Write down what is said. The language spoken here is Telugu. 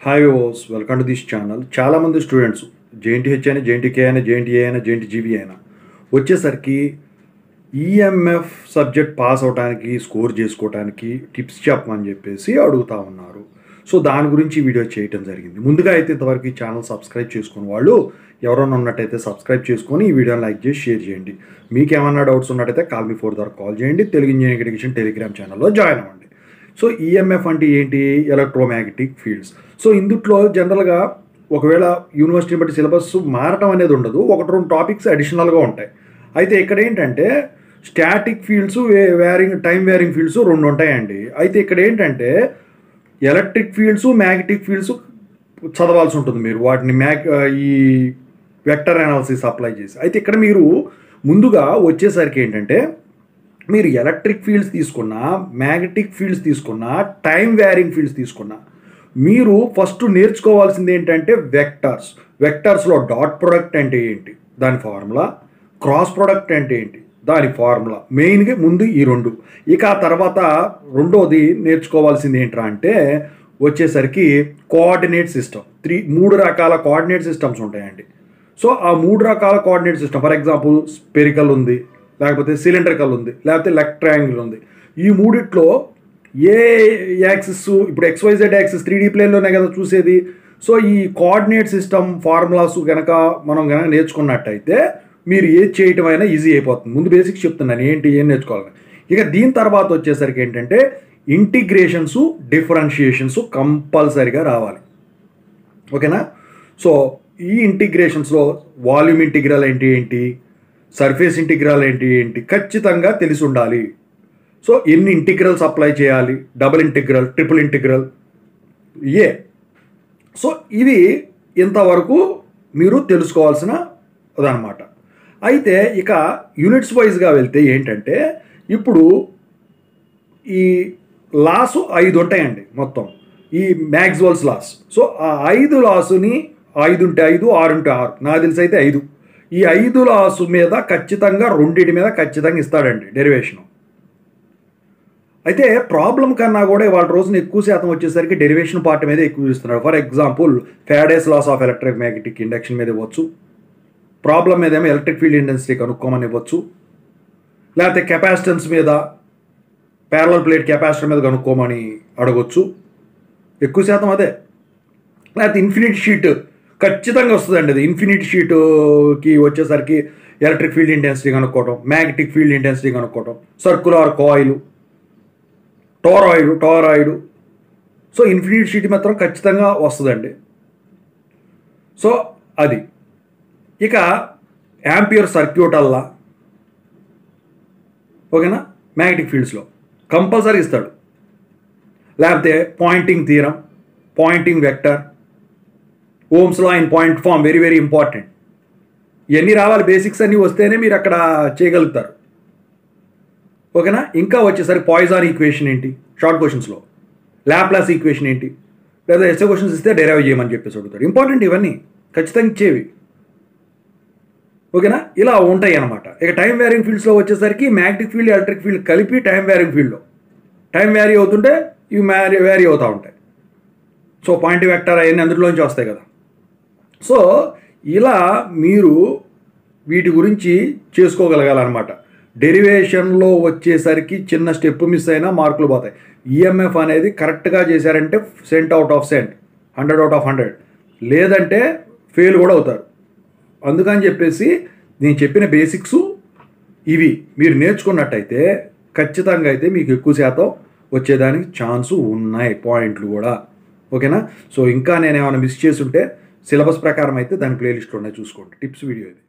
హాయ్ ఓస్ వెల్కమ్ టు దిస్ ఛానల్. చాలామంది స్టూడెంట్స్ జేఎన్టీహెచ్ అయినా జేఎన్టీకే అయినా జేఎన్టీఏ అయినా జేఎన్టీజీబీ అయినా వచ్చేసరికి ఈఎంఎఫ్ సబ్జెక్ట్ పాస్ అవడానికి స్కోర్ చేసుకోవడానికి టిప్స్ చెప్పమని చెప్పేసి అడుగుతూ ఉన్నారు. సో దాని గురించి వీడియో చేయటం జరిగింది. ముందుగా అయితే ఇంతవరకు ఈ ఛానల్ సబ్స్క్రైబ్ చేసుకుని వాళ్ళు ఎవరైనా ఉన్నట్టయితే సబ్స్క్రైబ్ చేసుకొని ఈ వీడియోని లైక్ చేసి షేర్ చేయండి. మీకు ఏమన్నా డౌట్స్ ఉన్నట్టయితే కాల్ మీ 4 ద్వారా కాల్ చేయండి. తెలుగు ఇంజనీరింగ్ ఎడ్యుకేషన్ టెలిగ్రామ్ ఛానల్లో జాయిన్ అవ్వండి. సో ఈఎంఎఫ్ అంటే ఏంటి? Electromagnetic fields. సో ఇందుట్లో జనరల్గా ఒకవేళ యూనివర్సిటీని బట్టి సిలబస్ మారటం అనేది ఉండదు, 1-2 టాపిక్స్ అడిషనల్గా ఉంటాయి. అయితే ఇక్కడ ఏంటంటే static fields, time wearing fields 2 ఉంటాయండి. అయితే ఇక్కడ ఏంటంటే ఎలక్ట్రిక్ ఫీల్డ్స్, మ్యాగ్నెటిక్ ఫీల్డ్స్ చదవాల్సి ఉంటుంది మీరు, వాటిని ఈ వెక్టర్ అనాలిసిస్ అప్లై చేసి. అయితే ఇక్కడ మీరు ముందుగా వచ్చేసరికి ఏంటంటే మీరు ఎలక్ట్రిక్ ఫీల్డ్స్ తీసుకున్నా, మ్యాగ్నెటిక్ ఫీల్డ్స్ తీసుకున్నా, టైం వేరింగ్ ఫీల్డ్స్ తీసుకున్నా, మీరు ఫస్ట్ నేర్చుకోవాల్సింది ఏంటంటే వెక్టర్స్లో డాట్ ప్రొడక్ట్ అంటే ఏంటి, దాని ఫార్ములా, క్రాస్ ప్రొడక్ట్ అంటే ఏంటి, దాని ఫార్ములా. మెయిన్గా ముందు ఈ 2. ఇక ఆ తర్వాత రెండోది నేర్చుకోవాల్సింది ఏంట్రా అంటే వచ్చేసరికి కోఆర్డినేట్ సిస్టమ్. 3 రకాల కోఆర్డినేట్ సిస్టమ్స్ ఉంటాయండి. సో ఆ 3 రకాల coordinate system, for example spherical ఉంది, లేకపోతే సిలిండ్రికల్ ఉంది, లేకపోతే రెక్టాంగిల్ ఉంది. ఈ మూడిట్లో ఏ యాక్సిస్, ఇప్పుడు XYZ యాక్సిస్ 3D ప్లేన్లోనే కదా చూసేది. సో ఈ కోఆర్డినేట్ సిస్టమ్ ఫార్ములాస్ కనుక మనం నేర్చుకున్నట్టయితే మీరు ఏది చేయటం అయినా ఈజీ అయిపోతుంది. ముందు బేసిక్స్ చెప్తున్నాను ఏం నేర్చుకోవాలని. ఇక దీని తర్వాత వచ్చేసరికి ఏంటంటే ఇంటిగ్రేషన్స్, డిఫరెన్షియేషన్స్ కంపల్సరీగా రావాలి. ఓకేనా? సో ఈ ఇంటిగ్రేషన్స్లో వాల్యూమ్ ఇంటిగ్రల్ ఏంటి, సర్ఫేస్ ఇంటిగ్రల్ ఏంటి ఖచ్చితంగా తెలిసి ఉండాలి. సో ఎన్ని ఇంటిగ్రల్స్ అప్లై చేయాలి, double integral, triple integral, so ఇవి ఇంతవరకు మీరు తెలుసుకోవాల్సిన అదనమాట. అయితే ఇక యూనిట్స్ వైజ్గా వెళ్తే ఏంటంటే ఇప్పుడు ఈ లాస్ 5 ఉంటాయండి మొత్తం, ఈ మ్యాక్స్వెల్స్ లాస్. సో ఆ 5 లాసుని 5 ఉంటే 5, 6 ఉంటే 6, నాకు తెలిసి అయితే 5. ఈ 5 లాస్ మీద ఖచ్చితంగా 2 మీద ఖచ్చితంగా ఇస్తాడండి డెరివేషను. అయితే ప్రాబ్లం కన్నా కూడా ఇవాళ రోజున ఎక్కువ శాతం వచ్చేసరికి డెరివేషన్ పార్ట్ మీద ఎక్కువ ఇస్తున్నాడు. For example Faraday's laws of electric magnetic induction మీద ఇవ్వచ్చు, ప్రాబ్లం మీద ఏమో ఎలక్ట్రిక్ ఫీల్డ్ ఇంటెన్సిటీ కనుక్కోమని ఇవ్వచ్చు, లేకపోతే కెపాసిటెన్స్ మీద, ప్యారలల్ ప్లేట్ కెపాసిటర్ మీద కనుక్కోమని అడగొచ్చు. ఎక్కువ శాతం అదే. లేకపోతే ఇన్ఫినిట్ షీట్ ఖచ్చితంగా వస్తుందండి. అది ఇన్ఫినిట్ షీట్కి వచ్చేసరికి ఎలక్ట్రిక్ ఫీల్డ్ ఇంటెన్సిటీ కనుక్కోవటం, మ్యాగ్నెటిక్ ఫీల్డ్ ఇంటెన్సిటీ కనుక్కోవటం, circular coil, toroid. So infinite sheet మాత్రం ఖచ్చితంగా వస్తుందండి. సో అది. ఇక యాంపియర్ సర్క్యూట్ అల్లా, ఓకేనా, మ్యాగ్నెటిక్ ఫీల్డ్స్లో కంపల్సరీ ఇస్తాడు. లేకపోతే Poynting theorem, Poynting vector, Ohm's law in point form, very very important. ఇవన్నీ రావాలి, బేసిక్స్ అన్నీ వస్తేనే మీరు అక్కడ చేయగలుగుతారు. ఓకేనా? ఇంకా వచ్చేసరికి పాయిజాన్ ఈక్వేషన్ ఏంటి షార్ట్ క్వశ్చన్స్లో, లాప్లాస్ ఈక్వేషన్ ఏంటి, లేదా ఎస్ఏ క్వశ్చన్స్ ఇస్తే డెరైవ్ చేయమని చెప్పేసి అడుగుతాడు. ఇంపార్టెంట్ ఇవన్నీ ఖచ్చితంగా ఇచ్చేవి. ఓకేనా? ఇలా ఉంటాయి అన్నమాట. ఇక టైం వేరింగ్ ఫీల్డ్స్లో వచ్చేసరికి మ్యాగ్నెటిక్ ఫీల్డ్, ఎలక్ట్రిక్ ఫీల్డ్ కలిపి టైం వేరింగ్ ఫీల్డ్లో టైం వ్యారీ అవుతుంటే ఇవి వ్యారీ అవుతూ ఉంటాయి. సో పాయింట్ వెక్టర్ అవన్నీ అందులోంచి వస్తాయి కదా. సో ఇలా మీరు వీటి గురించి చేసుకోగలగాలన్నమాట. డెరివేషన్లో వచ్చేసరికి చిన్న స్టెప్ మిస్ అయినా మార్కులు పోతాయి. ఈఎంఎఫ్ అనేది కరెక్ట్గా చేశారంటే cent out of 100 out of 100, లేదంటే ఫెయిల్ కూడా అవుతారు. అందుకని చెప్పేసి నేను చెప్పిన బేసిక్స్ ఇవి మీరు నేర్చుకున్నట్టయితే ఖచ్చితంగా అయితే మీకు ఎక్కువ శాతం వచ్చేదానికి ఛాన్సు ఉన్నాయి, పాయింట్లు కూడా. ఓకేనా? సో ఇంకా నేను ఏమైనా మిస్ చేసి ఉంటే సిలబస్ ప్రకారం అయితే దాని ప్లేలిస్ట్లో ఉన్నాయి, చూసుకోండి. టిప్స్ వీడియో ఇది.